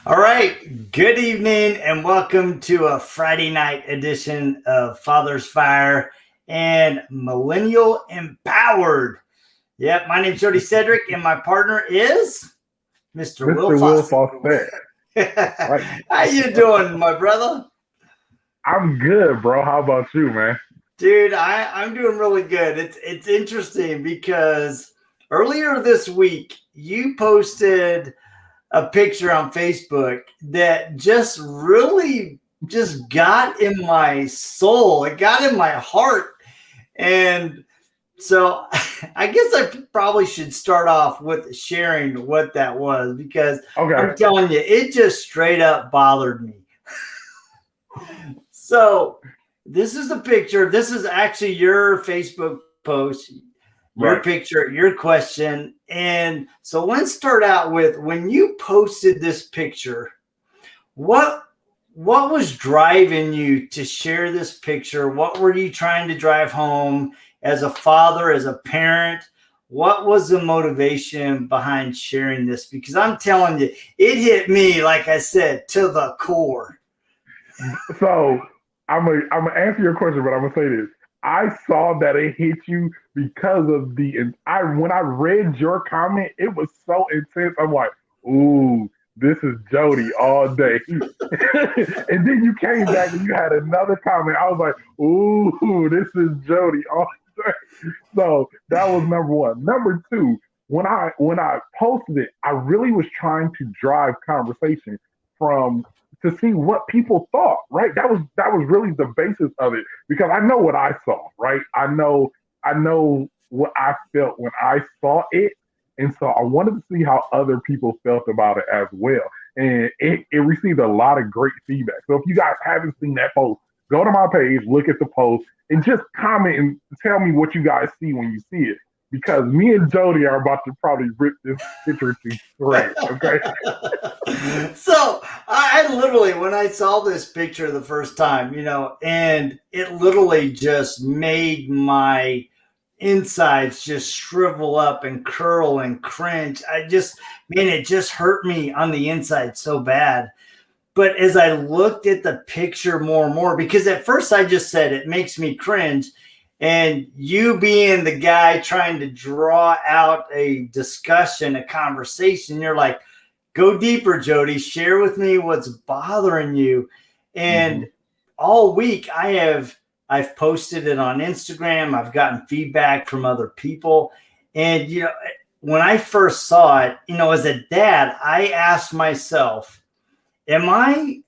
All right. Good evening and welcome to a Friday night edition of Father's Fire and Millennial Empowered. Yep. My name's Jody Cedric and my partner is Mr. Wil Mr. Wil Fossett. Fossett. Right. How you doing, my brother? I'm good, bro. How about you, man? Dude, I'm doing really good. It's interesting because earlier this week you posted a picture on Facebook that just really just got in my soul. It got in my heart. And so I guess I probably should start off with sharing what that was because Okay. I'm telling you, it just straight up bothered me. So this is the picture. This is actually your Facebook post, your Right. picture, your question. And so let's start out with when you posted this picture, what was driving you to share this picture? What were you trying to drive home as a father, as a parent? What was the motivation behind sharing this? Because I'm telling you, it hit me, like I said, to the core. So I'm gonna answer your question, but I'm gonna say this. I saw that it hit you because of I when I read your comment, it was so intense. I'm like, ooh, this is Jody all day. And then you came back and you had another comment. I was like, ooh, this is Jody all day. So that was number one. Number two, when I posted it, I really was trying to drive conversation from to see what people thought, right? That was really the basis of it because I know what I saw, right? I know what I felt when I saw it. And so I wanted to see how other people felt about it as well. And it received a lot of great feedback. So if you guys haven't seen that post, go to my page, look at the post, and just comment and tell me what you guys see when you see it. Because me and Jody are about to probably rip this picture to shreds, okay? So I literally, when I saw this picture the first time, and it literally just made my insides just shrivel up and curl and cringe. Man, it just hurt me on the inside so bad. But as I looked at the picture more and more, because at first I just said it makes me cringe. And you being the guy trying to draw out a discussion, a conversation, you're like, go deeper, Jody. Share with me what's bothering you. Mm-hmm. And all week I've posted it on Instagram. I've gotten feedback from other people. And when I first saw it, as a dad, I asked myself, am I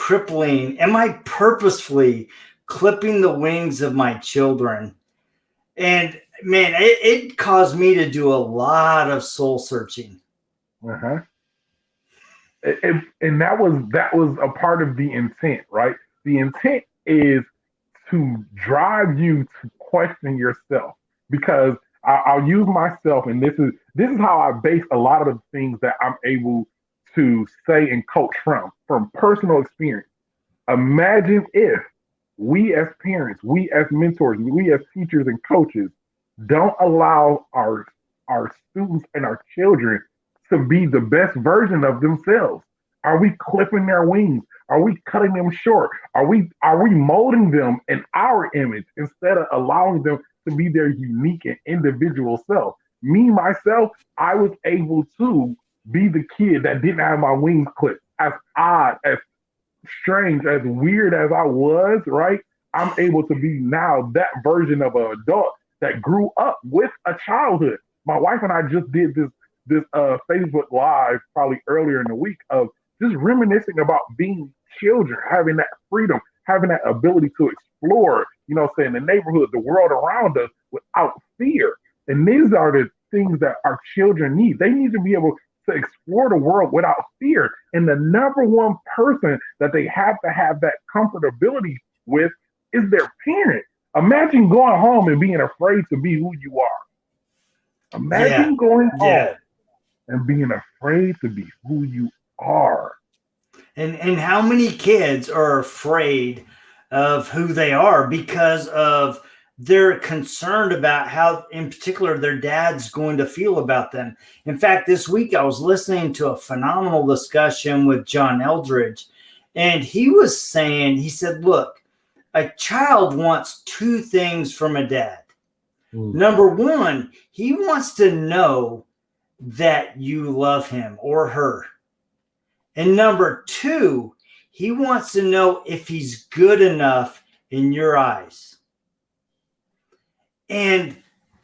am I purposefully clipping the wings of my children? And man, it caused me to do a lot of soul searching. Uh-huh. And that was a part of the intent, right? The intent is to drive you to question yourself because I'll use myself, and this is how I base a lot of the things that I'm able to say and coach from personal experience. Imagine if we as parents, we as mentors, we as teachers and coaches don't allow our students and our children to be the best version of themselves. Are we clipping their wings? Are we cutting them short? Are we molding them in our image instead of allowing them to be their unique and individual self? Me myself, I was able to be the kid that didn't have my wings clipped. As odd, as strange, as weird as I was, right? I'm able to be now that version of an adult that grew up with a childhood. My wife and I just did this Facebook live probably earlier in the week of just reminiscing about being children, having that freedom, having that ability to explore, saying the neighborhood, the world around us without fear. And these are the things that our children need. They need to be able to explore the world without fear. And the number one person that they have to have that comfortability with is their parent. Imagine going home and being afraid to be who you are. Yeah. Imagine going Yeah. home and being afraid to be who you are. And how many kids are afraid of who they are because of they're concerned about how, in particular, their dad's going to feel about them. In fact, this week I was listening to a phenomenal discussion with John Eldridge, and he was saying, he said, look, a child wants two things from a dad. Number one, he wants to know that you love him or her. And number two, he wants to know if he's good enough in your eyes. And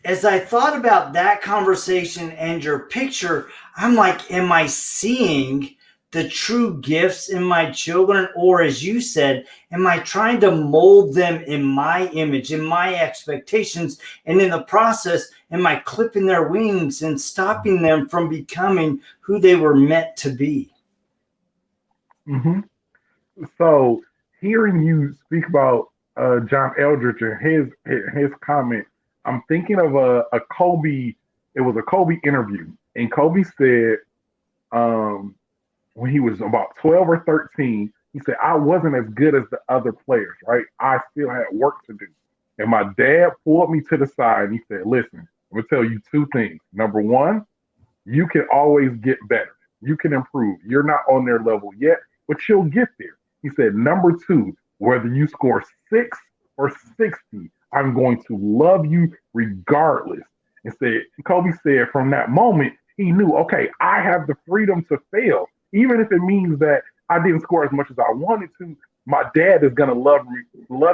as I thought about that conversation and your picture, I'm like, am I seeing the true gifts in my children? Or as you said, am I trying to mold them in my image, in my expectations? And in the process, am I clipping their wings and stopping them from becoming who they were meant to be? Mm-hmm. So hearing you speak about John Eldridge and his comment, I'm thinking of a Kobe. It was a Kobe interview, and Kobe said when he was about 12 or 13, he said, I wasn't as good as the other players, right? I still had work to do. And my dad pulled me to the side and he said, listen, I'm going to tell you two things. Number one, you can always get better. You can improve. You're not on their level yet, but you'll get there. He said, number two, whether you score 6 or 60, I'm going to love you regardless. And said, Kobe said from that moment, he knew, okay, I have the freedom to fail. Even if it means that I didn't score as much as I wanted to, my dad is going to love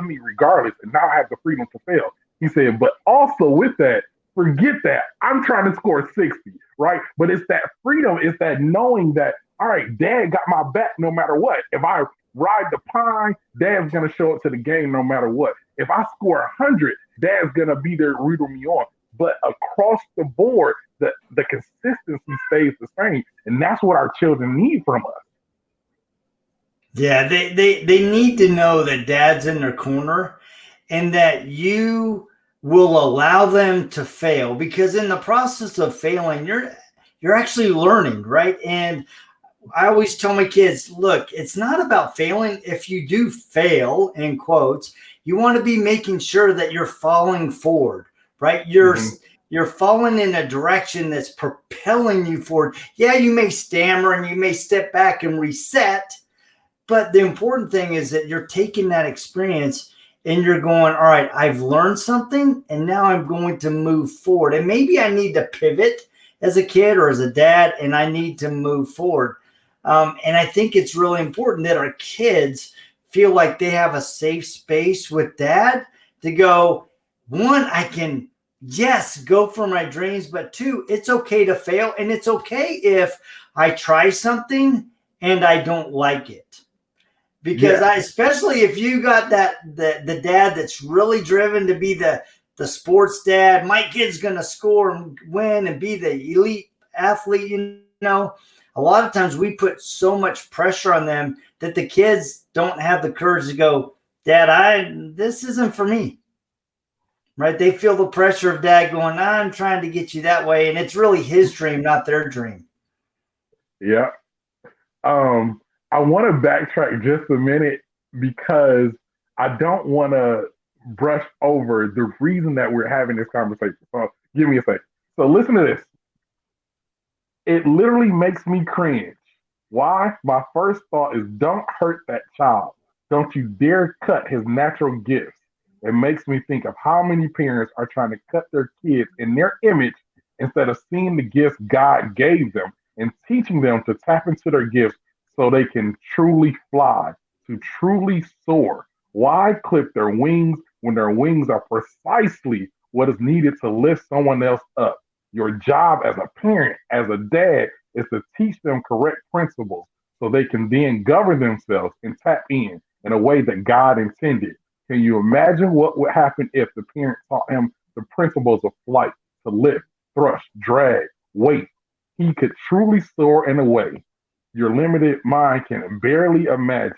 me regardless. And now I have the freedom to fail. He said, but also with that, forget that. I'm trying to score 60, right? But it's that freedom, it's that knowing that, all right, dad got my back no matter what. If I ride the pine, dad's going to show up to the game no matter what. If I score 100, dad's going to be there rooting me on. But across the board, the consistency stays the same. And that's what our children need from us. Yeah, they need to know that dad's in their corner and that you will allow them to fail, because in the process of failing, you're actually learning, right? And I always tell my kids, look, it's not about failing. If you do fail, in quotes, you want to be making sure that you're falling forward, right? You're falling in a direction that's propelling you forward. Yeah, you may stammer and you may step back and reset, but the important thing is that you're taking that experience and you're going, all right, I've learned something and now I'm going to move forward. And maybe I need to pivot as a kid or as a dad, and I need to move forward. And I think it's really important that our kids feel like they have a safe space with dad to go, one, I can, yes, go for my dreams, but two, it's okay to fail. And it's okay if I try something and I don't like it. Because especially if you got the dad that's really driven to be the sports dad, my kid's going to score and win and be the elite athlete, a lot of times we put so much pressure on them that the kids don't have the courage to go, Dad, this isn't for me. Right? They feel the pressure of dad going, I'm trying to get you that way. And it's really his dream, not their dream. Yeah. I want to backtrack just a minute because I don't want to brush over the reason that we're having this conversation. So give me a second. So listen to this. It literally makes me cringe. Why? My first thought is don't hurt that child. Don't you dare cut his natural gifts. It makes me think of how many parents are trying to cut their kids in their image instead of seeing the gifts God gave them and teaching them to tap into their gifts so they can truly fly, to truly soar. Why clip their wings when their wings are precisely what is needed to lift someone else up? Your job as a parent, as a dad, is to teach them correct principles so they can then govern themselves and tap in a way that God intended. Can you imagine what would happen if the parent taught him the principles of flight, to lift, thrust, drag, weight? He could truly soar in a way your limited mind can barely imagine.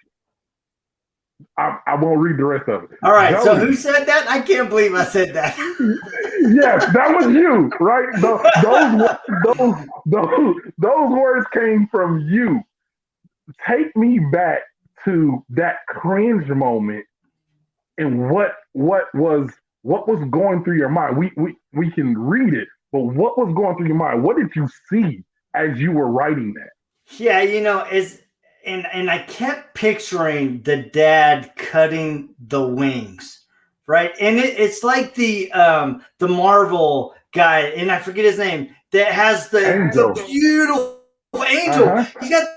I won't read the rest of it. All right. Joey, so who said that? I can't believe I said that. Yes, that was you, right? Those words came from you. Take me back to that cringe moment and what was what was going through your mind? We can read it, but what was going through your mind? What did you see as you were writing that? Yeah, and I kept picturing the dad cutting the wings, right? And it's like the Marvel guy, and I forget his name, that has the Angel. beautiful angel. Uh-huh. He's got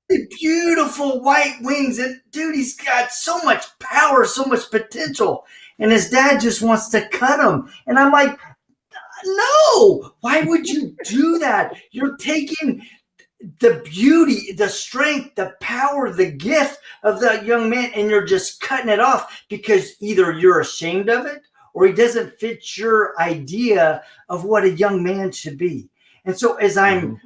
the beautiful white wings, and dude, he's got so much power, so much potential, and his dad just wants to cut him. And I'm like, no, why would you do that? You're taking the beauty, the strength, the power, the gift of that young man, and you're just cutting it off because either you're ashamed of it or he doesn't fit your idea of what a young man should be. And so, as I'm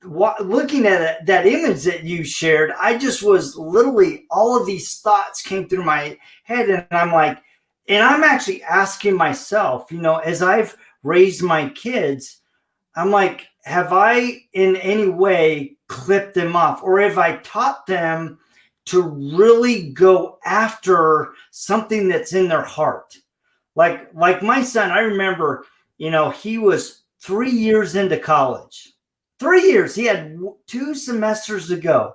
looking at that image that you shared, I just was literally, all of these thoughts came through my head, and I'm like, and I'm actually asking myself, as I've raised my kids, I'm like, have I in any way clipped them off, or have I taught them to really go after something that's in their heart? Like my son, I remember, he was 3 years into college. 3 years. He had 2 semesters to go.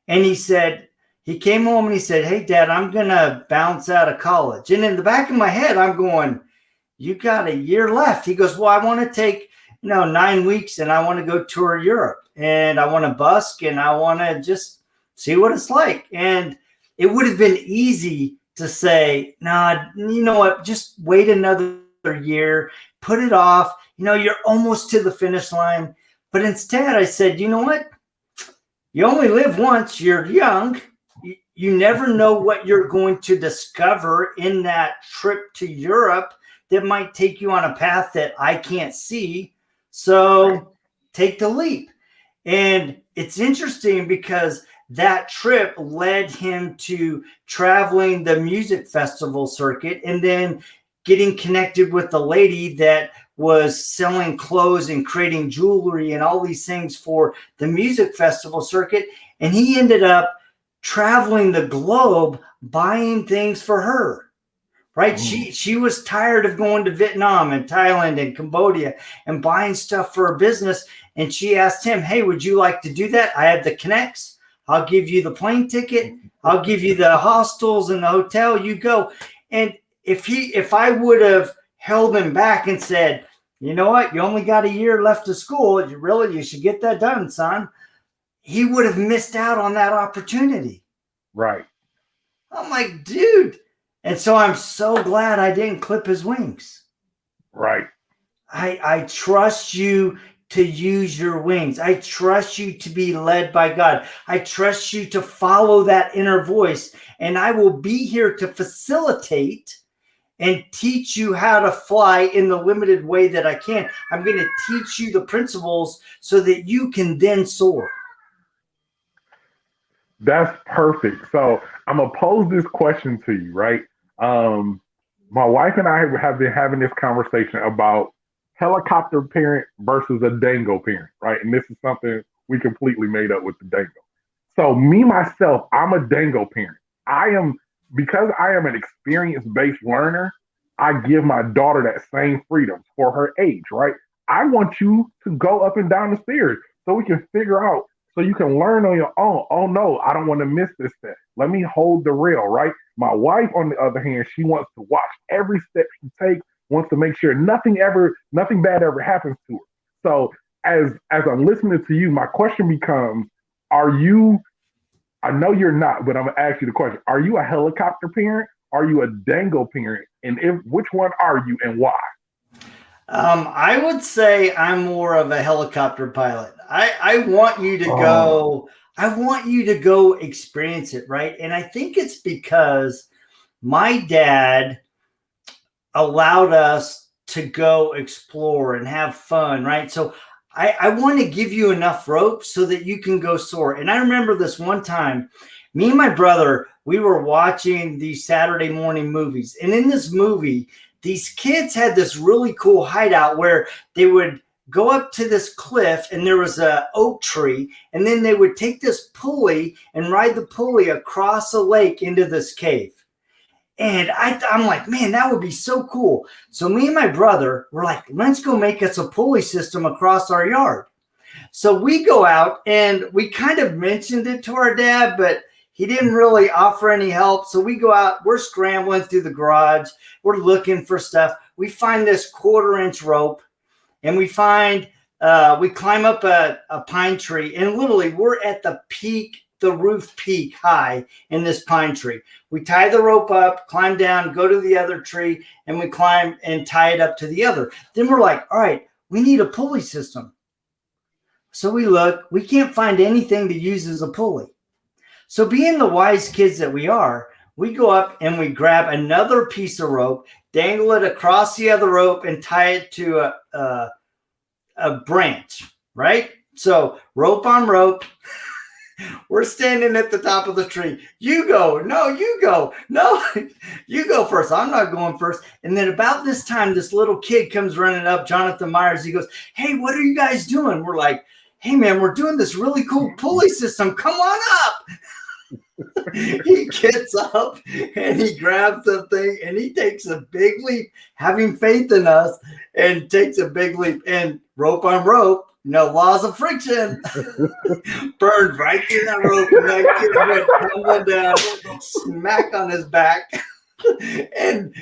And he came home and he said, "Hey, Dad, I'm going to bounce out of college." And in the back of my head, I'm going, "You got a year left." He goes, "Well, I want to take 9 weeks and I want to go tour Europe and I want to busk and I want to just see what it's like." And it would have been easy to say, "Nah, you know what? Just wait another year, put it off. You're almost to the finish line." But instead I said, "You know what? You only live once. You're young. You never know what you're going to discover in that trip to Europe that might take you on a path that I can't see. So take the leap." And it's interesting because that trip led him to traveling the music festival circuit and then getting connected with the lady that was selling clothes and creating jewelry and all these things for the music festival circuit. And he ended up traveling the globe buying things for her. Right. She was tired of going to Vietnam and Thailand and Cambodia and buying stuff for her business. And she asked him, "Hey, would you like to do that? I have the connects. I'll give you the plane ticket. I'll give you the hostels and the hotel. You go." And if I would have held him back and said, "You know what? You only got a year left of school. You should get that done, son," he would have missed out on that opportunity. Right. I'm like, dude. And so I'm so glad I didn't clip his wings. Right. I trust you to use your wings. I trust you to be led by God. I trust you to follow that inner voice. And I will be here to facilitate and teach you how to fly in the limited way that I can. I'm going to teach you the principles so that you can then soar. That's perfect. So I'm gonna pose this question to you, right? Um, my wife and I have been having this conversation about helicopter parent versus a dango parent, right? And this is something we completely made up with the dango. So me myself, I'm a dango parent. I am because I am an experience-based learner. I give my daughter that same freedom for her age, right? I want you to go up and down the stairs so we can figure out so you can learn on your own. Oh no, I don't want to miss this step. Let me hold the rail, right? My wife, on the other hand, she wants to watch every step she takes, wants to make sure nothing bad ever happens to her. So as I'm listening to you, my question becomes, are you, I know you're not, but I'm gonna ask you the question, are you a helicopter parent? Are you a dango parent? And if which one are you and why? I would say I'm more of a helicopter pilot. I want you to Oh, go. I want you to go experience it, right? And I think it's because my dad allowed us to go explore and have fun, right? So I want to give you enough rope so that you can go soar. And I remember this one time, me and my brother, we were watching these Saturday morning movies. And in this movie, these kids had this really cool hideout where they would go up to this cliff and there was a oak tree. And then they would take this pulley and ride the pulley across a lake into this cave. And I'm like, man, that would be so cool. So me and my brother were like, let's go make us a pulley system across our yard. So we go out and we kind of mentioned it to our dad, but he didn't really offer any help. So we go out, we're scrambling through the garage, we're looking for stuff. We find this 1/4-inch rope, and we climb up a pine tree, and literally we're at the peak, the roof peak high in this pine tree. We tie the rope up, climb down, go to the other tree, and we climb and tie it up to the other. Then we're like, all right, we need a pulley system. So we look, we can't find anything to use as a pulley. So being the wise kids that we are, we go up and we grab another piece of rope, dangle it across the other rope, and tie it to a branch, right? So rope on rope. We're standing at the top of the tree. You go. No, you go. No, you go first. I'm not going first. And then about this time, this little kid comes running up, Jonathan Myers. He goes, hey, what are you guys doing? We're like, hey, man, we're doing this really cool pulley system. Come on up. He gets up and he grabs the thing and he takes a big leap, having faith in us, and takes a big leap. And rope on rope, laws of friction, burned right through that rope, and that kid went tumbling down, smack on his back. And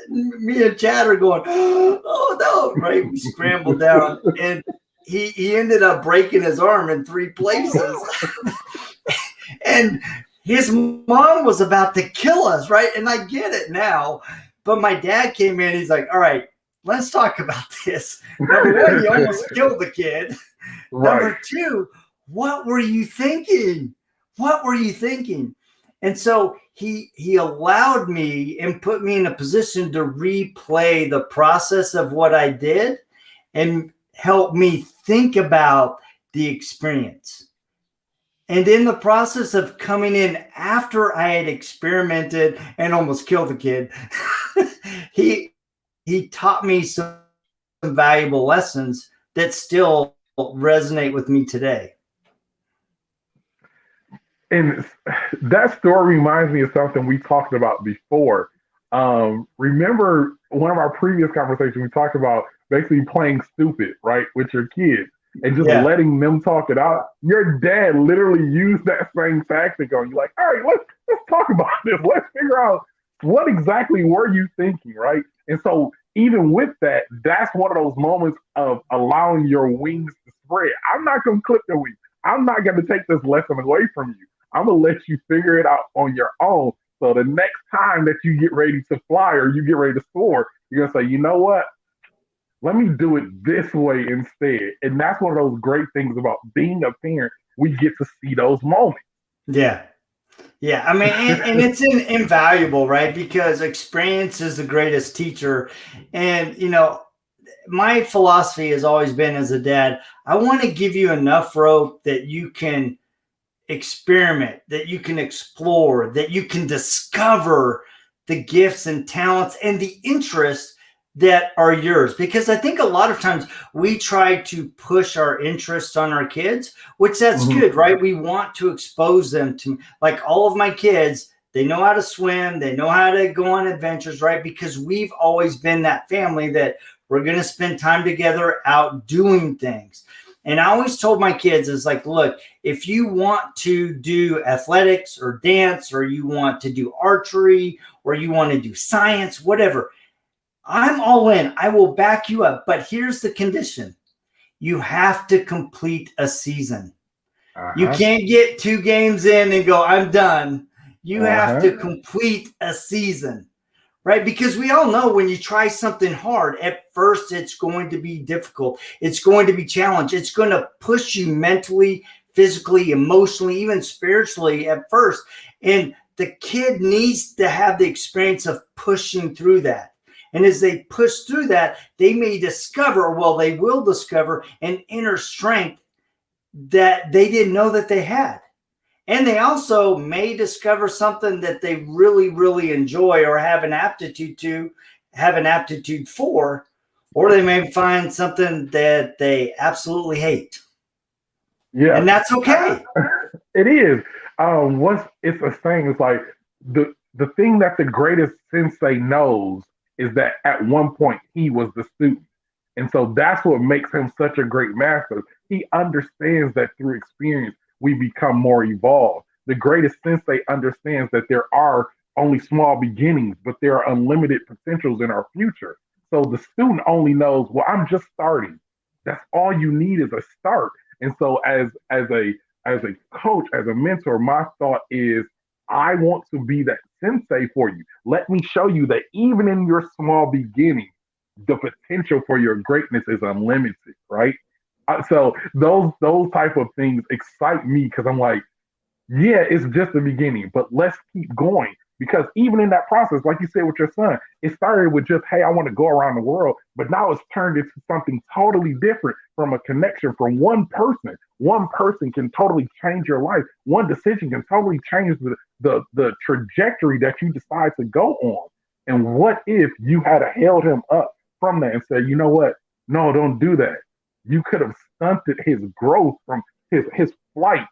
me and Chad are going, oh no, right? We scrambled down, and he ended up breaking his arm in 3 places. And his mom was about to kill us, right? And I get it now. But my dad came in, he's like, all right, let's talk about this. Number one, you almost killed the kid. Right. Number two, what were you thinking? What were you thinking? And so he allowed me and put me in a position to replay the process of what I did and help me think about the experience. And in the process of coming in after I had experimented and almost killed the kid, he taught me some valuable lessons that still resonate with me today. And that story reminds me of something we talked about before. Remember one of our previous conversations, we talked about basically playing stupid, right, with your kids and just letting them talk it out. Your dad literally used that same tactic on you. Like, all right, let's talk about this. Let's figure out what exactly were you thinking, right? And so even with that, that's one of those moments of allowing your wings to spread. I'm not going to clip the wings. I'm not going to take this lesson away from you. I'm going to let you figure it out on your own. So the next time that you get ready to fly or you get ready to soar, you're going to say, you know what? Let me do it this way instead. And that's one of those great things about being a parent. We get to see those moments. Yeah. Yeah. I mean, and it's invaluable, right? Because experience is the greatest teacher. And, my philosophy has always been as a dad, I want to give you enough rope that you can experiment, that you can explore, that you can discover the gifts and talents and the interests that are yours. Because I think a lot of times we try to push our interests on our kids, which that's good, right? We want to expose them to, like all of my kids, they know how to swim, they know how to go on adventures, right? Because we've always been that family that we're going to spend time together out doing things. And I always told my kids, is like, look, if you want to do athletics or dance, or you want to do archery, or you want to do science, whatever, I'm all in. I will back you up. But here's the condition. You have to complete a season. You can't get 2 games in and go, I'm done. You have to complete a season, right? Because we all know when you try something hard, at first it's going to be difficult. It's going to be challenged. It's going to push you mentally, physically, emotionally, even spiritually at first. And the kid needs to have the experience of pushing through that. And as they push through that, they may discover, they will discover an inner strength that they didn't know that they had. And they also may discover something that they really, really enjoy or have an aptitude for, or they may find something that they absolutely hate. And that's okay. It is. It's a thing. It's like the thing that the greatest sensei knows is that at one point he was the student. And so that's what makes him such a great master. He understands that through experience, we become more evolved. The greatest sensei understands that there are only small beginnings, but there are unlimited potentials in our future. So the student only knows, well, I'm just starting. That's all you need is a start. And so as a coach, as a mentor, my thought is I want to be that sensei for you. Let me show you that even in your small beginning, the potential for your greatness is unlimited, right? So those type of things excite me because I'm like, yeah, it's just the beginning, but let's keep going. Because even in that process, like you said with your son, it started with just, hey, I want to go around the world, but now it's turned into something totally different from a connection from one person. One person can totally change your life. One decision can totally change the trajectory that you decide to go on. And what if you had held him up from that and said, you know what? No, don't do that. You could have stunted his growth from his flight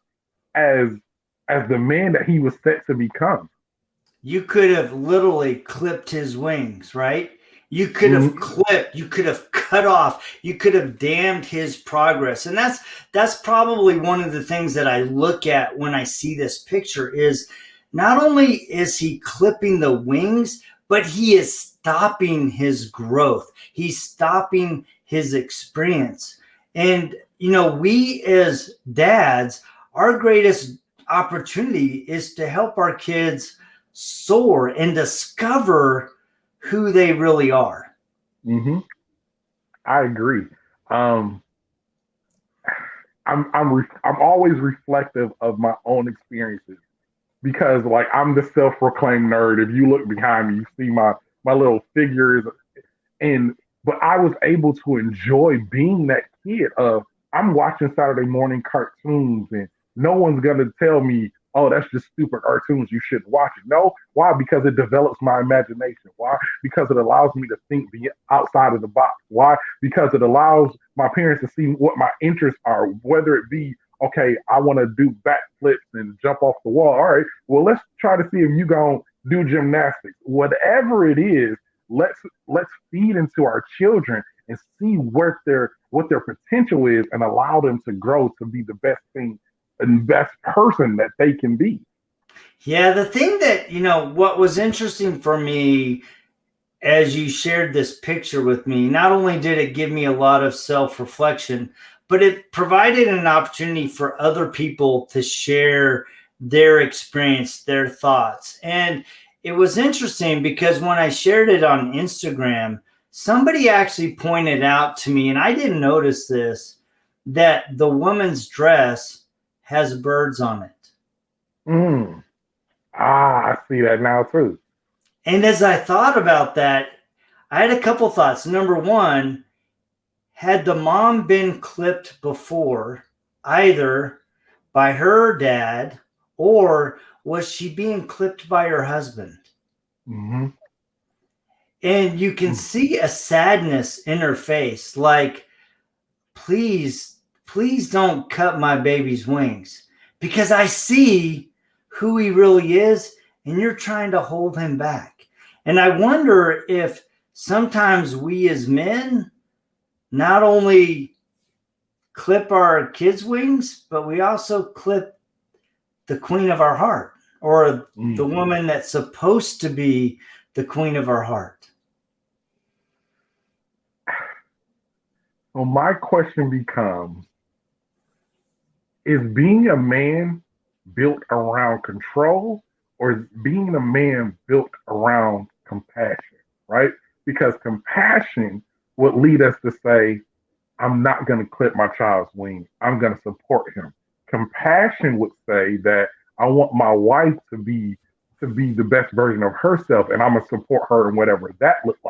as the man that he was set to become. You could have literally clipped his wings, right? You could have clipped, you could have cut off, you could have damned his progress. And that's probably one of the things that I look at when I see this picture is not only is he clipping the wings, but he is stopping his growth. He's stopping his experience. And we as dads, our greatest opportunity is to help our kids soar and discover who they really are. Mm-hmm. I agree. Um, I'm always reflective of my own experiences because like I'm the self-proclaimed nerd. If you look behind me, you see my little figures and but I was able to enjoy being that kid of I'm watching Saturday morning cartoons and no one's gonna tell me, oh, that's just stupid cartoons. You shouldn't watch it. No, why? Because it develops my imagination. Why? Because it allows me to think outside of the box. Why? Because it allows my parents to see what my interests are, whether it be okay, I want to do backflips and jump off the wall. All right, well, let's try to see if you gonna do gymnastics. Whatever it is, let's feed into our children and see what their potential is and allow them to grow to be the best thing and best person that they can be. Yeah, the thing that, what was interesting for me as you shared this picture with me, not only did it give me a lot of self-reflection, but it provided an opportunity for other people to share their experience, their thoughts. And it was interesting because when I shared it on Instagram, somebody actually pointed out to me, and I didn't notice this, that the woman's dress has birds on it. Mm. I see that now too. And as I thought about that, I had a couple thoughts. Number one, had the mom been clipped before, either by her dad or was she being clipped by her husband? Mm-hmm. And you can see a sadness in her face, like, please, please don't cut my baby's wings because I see who he really is and you're trying to hold him back. And I wonder if sometimes we as men not only clip our kids' wings, but we also clip the queen of our heart or the woman that's supposed to be the queen of our heart. So my question becomes, is being a man built around control or is being a man built around compassion, right? Because compassion would lead us to say, I'm not going to clip my child's wings. I'm going to support him. Compassion would say that I want my wife to be the best version of herself and I'm going to support her in whatever that looks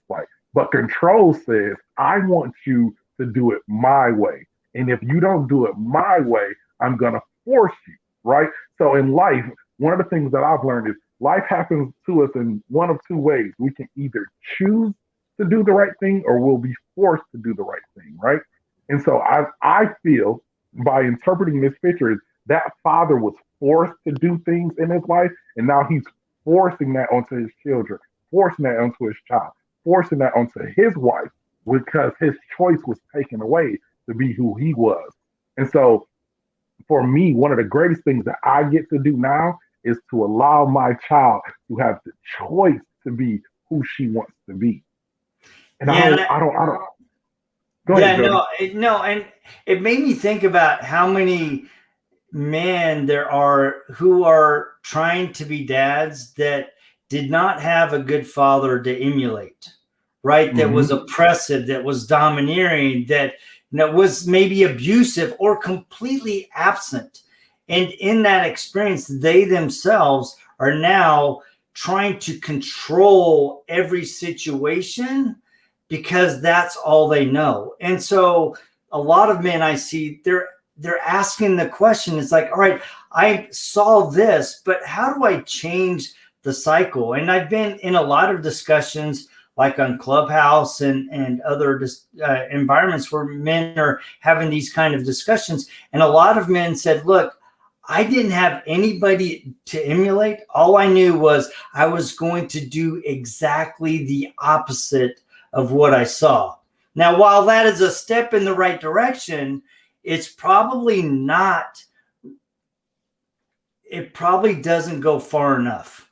like. But control says, I want you to do it my way. And if you don't do it my way, I'm going to force you, right? So in life, one of the things that I've learned is life happens to us in one of two ways. We can either choose to do the right thing or we'll be forced to do the right thing, right? And so I feel by interpreting this picture is that father was forced to do things in his life, and now he's forcing that onto his children, forcing that onto his child, forcing that onto his wife because his choice was taken away to be who he was. And so for me, one of the greatest things that I get to do now is to allow my child to have the choice to be who she wants to be. And Yeah, I don't. Go ahead, yeah, Jody. no, and it made me think about how many men there are who are trying to be dads that did not have a good father to emulate, right? That was Mm-hmm. oppressive, that was domineering, that was maybe abusive or completely absent. And in that experience, they themselves are now trying to control every situation because that's all they know. And so a lot of men I see, they're asking the question. It's like, all right, I saw this, but how do I change the cycle? And I've been in a lot of discussions like on Clubhouse and other environments where men are having these kind of discussions. And a lot of men said, look, I didn't have anybody to emulate. All I knew was I was going to do exactly the opposite of what I saw. Now, while that is a step in the right direction, it's probably not, it probably doesn't go far enough,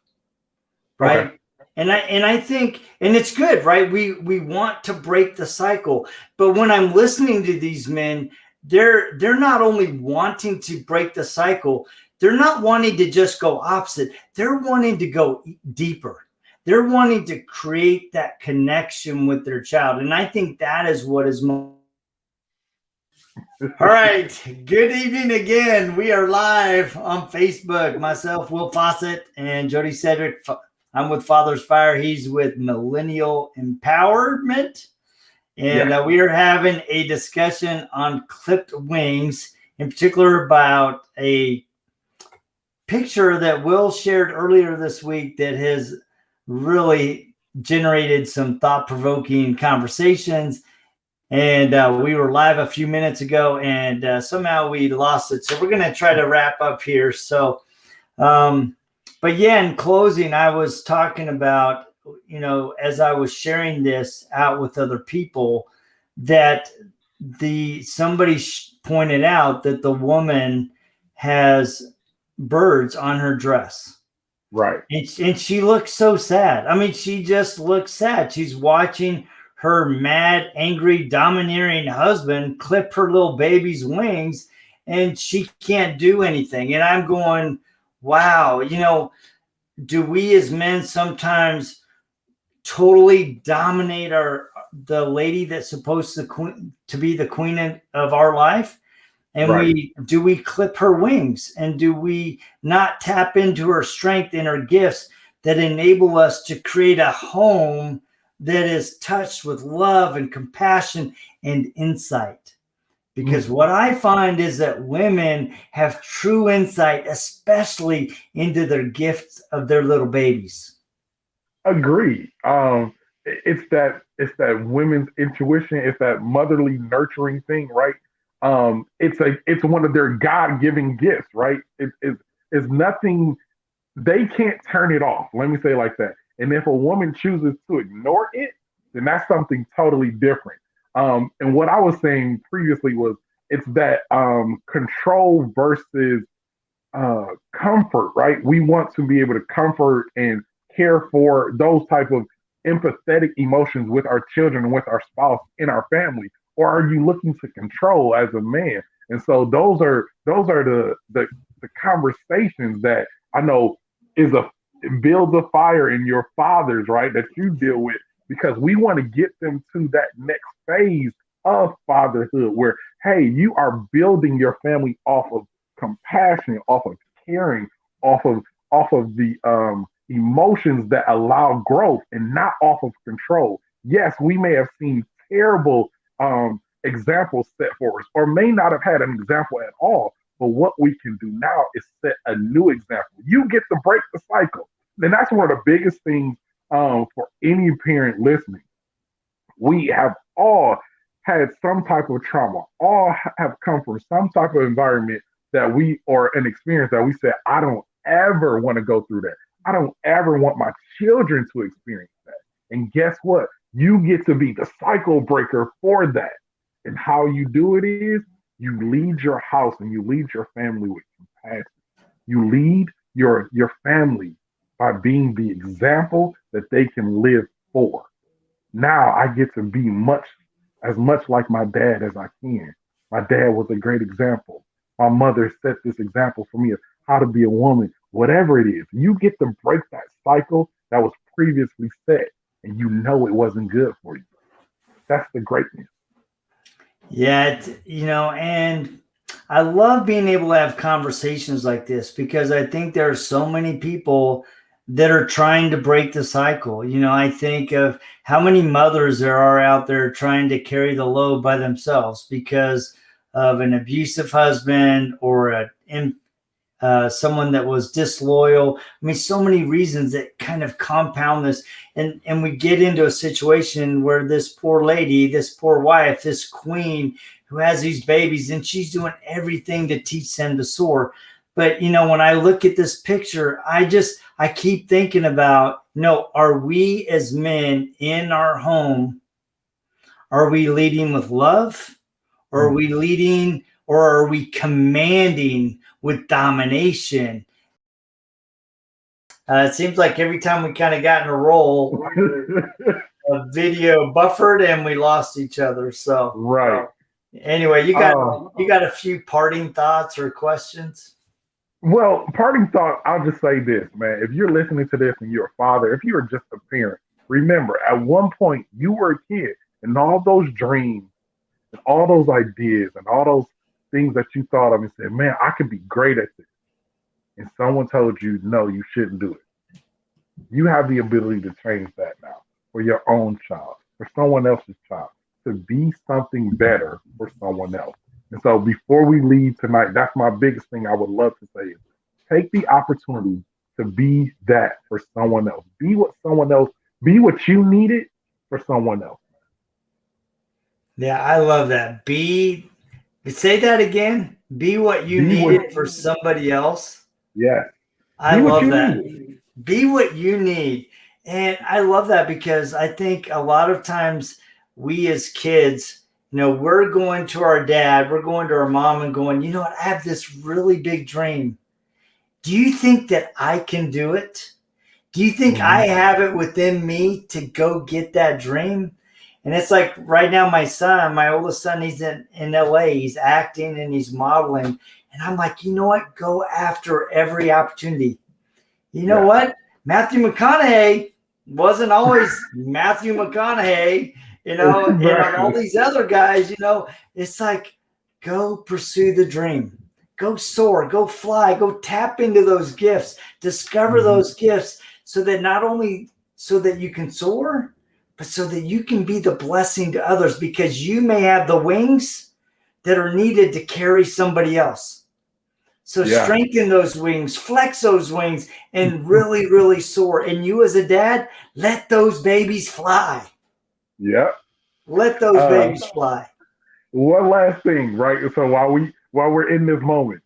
Okay. right? And I think, and it's good, right? We want to break the cycle, but when I'm listening to these men, they're not only wanting to break the cycle, they're not wanting to just go opposite. They're wanting to go deeper. They're wanting to create that connection with their child, and I think that is what is most. All right. Good evening again. We are live on Facebook. Myself, Wil Fossett, and Jody Cedric. I'm with Father's Fire. He's with Millennial Empowerment. And Yeah. we are having a discussion on clipped wings, in particular about a picture that Wil shared earlier this week that has really generated some thought-provoking conversations. And we were live a few minutes ago, and somehow we lost it. So we're going to try to wrap up here. So, but yeah, in closing, I was talking about, as I was sharing this out with other people, that somebody pointed out that the woman has birds on her dress. Right. And she looks so sad. I mean, she just looks sad. She's watching her mad, angry, domineering husband clip her little baby's wings, and she can't do anything. And I'm going, wow, do we as men sometimes totally dominate the lady that's supposed to be the queen of our life? And Right. we clip her wings, and do we not tap into her strength and her gifts that enable us to create a home that is touched with love and compassion and insight? Because Mm. what I find is that women have true insight, especially into their gifts of their little babies. Agree. It's that women's intuition. It's that motherly nurturing thing, right? It's one of their God given gifts, right? It's nothing. They can't turn it off. Let me say it like that. And if a woman chooses to ignore it, then that's something totally different. And what I was saying previously was it's that control versus comfort, right? We want to be able to comfort and care for those type of empathetic emotions with our children and with our spouse in our family, or are you looking to control as a man? And so those are the conversations that I know is a builds a fire in your fathers, right? That you deal with because we want to get them to that next phase of fatherhood where hey, you are building your family off of compassion, off of caring, off of the emotions that allow growth and not off of control. Yes, we may have seen terrible examples set for us, or may not have had an example at all. But what we can do now is set a new example. You get to break the cycle. And that's one of the biggest things for any parent listening. We have all had some type of trauma, all have come from some type of environment or an experience that we said, I don't ever want to go through that. I don't ever want my children to experience that. And guess what? You get to be the cycle breaker for that. And how you do it is you lead your house and you lead your family with compassion. You lead your family by being the example that they can live for. Now I get to be as much like my dad as I can. My dad was a great example. My mother set this example for me of how to be a woman, whatever it is. You get to break that cycle that was previously set, and you know it wasn't good for you. That's the greatness. Yeah, and I love being able to have conversations like this because I think there are so many people that are trying to break the cycle. I think of how many mothers there are out there trying to carry the load by themselves because of an abusive husband or someone that was disloyal. I mean, so many reasons that kind of compound this. And we get into a situation where this poor lady, this poor wife, this queen who has these babies, and she's doing everything to teach them to soar. But, when I look at this picture, I keep thinking about, are we as men in our home, are we leading with love? Or are we leading, or are we commanding with domination? It seems like every time we kind of got in a roll, a video buffered and we lost each other. So right. Anyway, you got a few parting thoughts or questions? Well, parting thought, I'll just say this, man. If you're listening to this and you're a father, if you're just a parent, remember at one point you were a kid and all those dreams and all those ideas and all those things that you thought of and said, man, I could be great at this. And someone told you, no, you shouldn't do it. You have the ability to change that now for your own child, for someone else's child, to be something better for someone else. And so before we leave tonight, that's my biggest thing I would love to say is take the opportunity to be that for someone else. Be what you needed for someone else. Yeah, I love that. Say that again. Be what you needed for somebody else. Yeah. I love that. Be what you need. And I love that because I think a lot of times we as kids, we're going to our dad, we're going to our mom and going, what, I have this really big dream. Do you think that I can do it? Do you think I have it within me to go get that dream? And it's like right now, my oldest son, he's in LA, he's acting and he's modeling. And I'm like, you know what? Go after every opportunity. You know what? Matthew McConaughey wasn't always Matthew McConaughey, and all these other guys, it's like, go pursue the dream, go soar, go fly, go tap into those gifts, discover those gifts so that not only so that you can soar, but so that you can be the blessing to others because you may have the wings that are needed to carry somebody else. So strengthen those wings, flex those wings, and really, really soar. And you as a dad, let those babies fly. Yeah. Let those babies fly. One last thing, right? So while we're in this moment,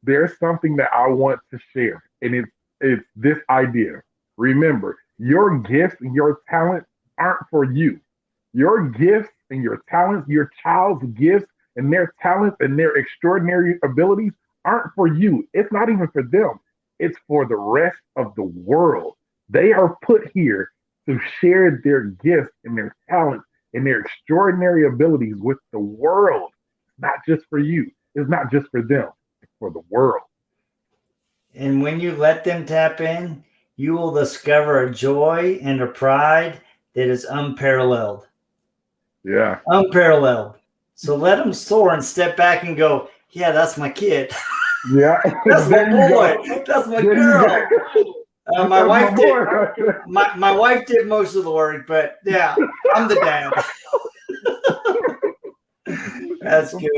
there's something that I want to share. And it's this idea. Remember, your gifts and your talents aren't for you. Your gifts and your talents, your child's gifts and their talents and their extraordinary abilities aren't for you. It's not even for them. It's for the rest of the world. They are put here to share their gifts and their talents and their extraordinary abilities with the world. It's not just for you. It's not just for them. It's for the world. And when you let them tap in, you will discover a joy and a pride that is unparalleled. Yeah. Unparalleled. So let them soar and step back and go, yeah, that's my kid. Yeah. That's my boy. That's my girl. My wife did most of the work, but yeah, I'm the dad. That's good.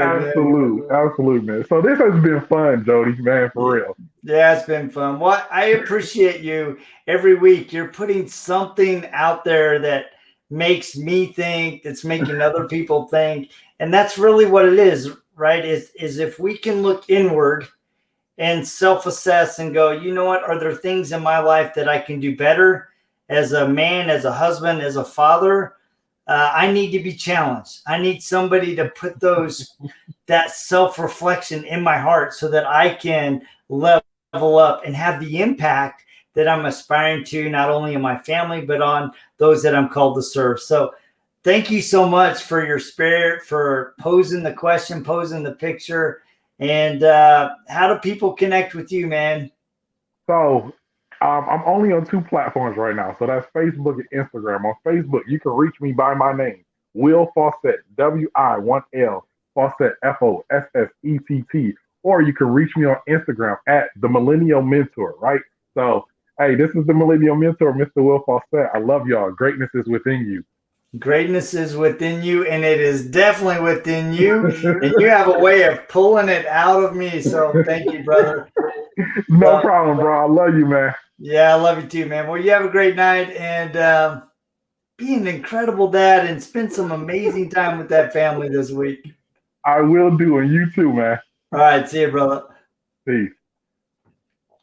Absolute, man. So this has been fun, Jody, man, for real. Yeah, it's been fun. Well, I appreciate you every week. You're putting something out there that makes me think, that's making other people think. And that's really what it is. right, is if we can look inward and self-assess and go, you know what, are there things in my life that I can do better as a man, as a husband, as a father? I need to be challenged. I need somebody to put that self-reflection in my heart so that I can level up and have the impact that I'm aspiring to, not only in my family, but on those that I'm called to serve. So thank you so much for your spirit, for posing the question, posing the picture. And how do people connect with you, man? So I'm only on two platforms right now. So that's Facebook and Instagram. On Facebook, you can reach me by my name, Wil Fossett, WI1L, Fossett, Fossett. Or you can reach me on Instagram at the Millennial Mentor, right? So, hey, this is the Millennial Mentor, Mr. Wil Fossett. I love y'all. Greatness is within you. Greatness is within you, and it is definitely within you. And you have a way of pulling it out of me. So thank you, brother. No problem, bro. I love you, man. Yeah, I love you too, man. Well, you have a great night, and be an incredible dad and spend some amazing time with that family this week. I will do, and you too, man. All right, see you, brother. Peace.